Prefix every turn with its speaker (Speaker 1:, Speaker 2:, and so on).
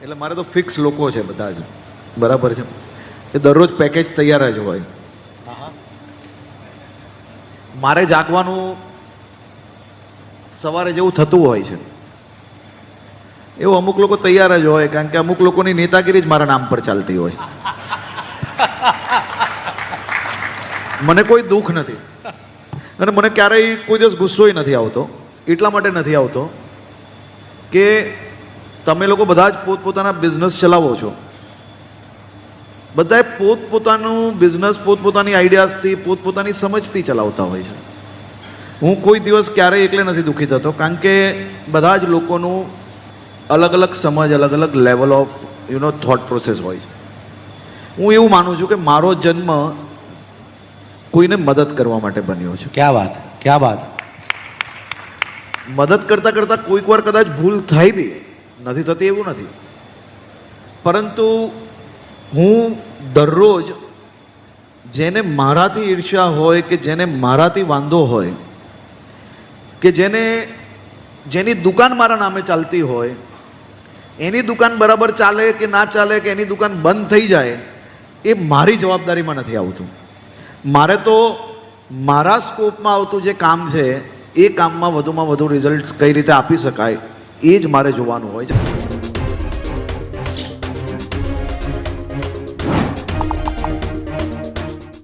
Speaker 1: એટલે મારે તો ફિક્સ લોકો છે બધા જ, બરાબર છે. એ દરરોજ પેકેજ તૈયાર જ હોય. મારે જાગવાનું સવારે જેવું થતું હોય છે એવું અમુક લોકો તૈયાર જ હોય, કારણ કે અમુક લોકોની નેતાગીરી જ મારા નામ પર ચાલતી હોય. મને કોઈ દુઃખ નથી અને મને ક્યારેય કોઈ દિવસ ગુસ્સોય નથી આવતો. એટલા માટે નથી આવતો કે તમે લોકો બધા જ પોતપોતાના બિઝનેસ ચલાવો છો. બધાએ પોતપોતાનું બિઝનેસ પોતપોતાની આઈડિયાઝથી પોતપોતાની સમજથી ચલાવતા હોય છે. હું કોઈ દિવસ ક્યારેય એકલે નથી દુઃખી થતો, કારણ કે બધા જ લોકોનું અલગ અલગ સમજ, અલગ અલગ લેવલ ઓફ થોટ પ્રોસેસ હોય છે. હું એવું માનું છું કે મારો જન્મ કોઈને મદદ કરવા માટે બન્યો છે.
Speaker 2: ક્યા વાત, ક્યા વાત.
Speaker 1: મદદ કરતા કરતા કોઈક વાર કદાચ ભૂલ થાય બી, નથી થતી એવું નથી, પરંતુ હું દરરોજ જેને મારાથી ઈર્ષ્યા હોય કે જેને મારાથી વાંધો હોય કે જેની દુકાન મારા નામે ચાલતી હોય, એની દુકાન બરાબર ચાલે કે ના ચાલે કે એની દુકાન બંધ થઈ જાય, એ મારી જવાબદારીમાં નથી આવતું. મારે તો મારા સ્કોપમાં આવતું જે કામ છે એ કામમાં વધુમાં વધુ રિઝલ્ટ્સ કઈ રીતે આપી શકાય એ જ મારે જોવાનું હોય છે.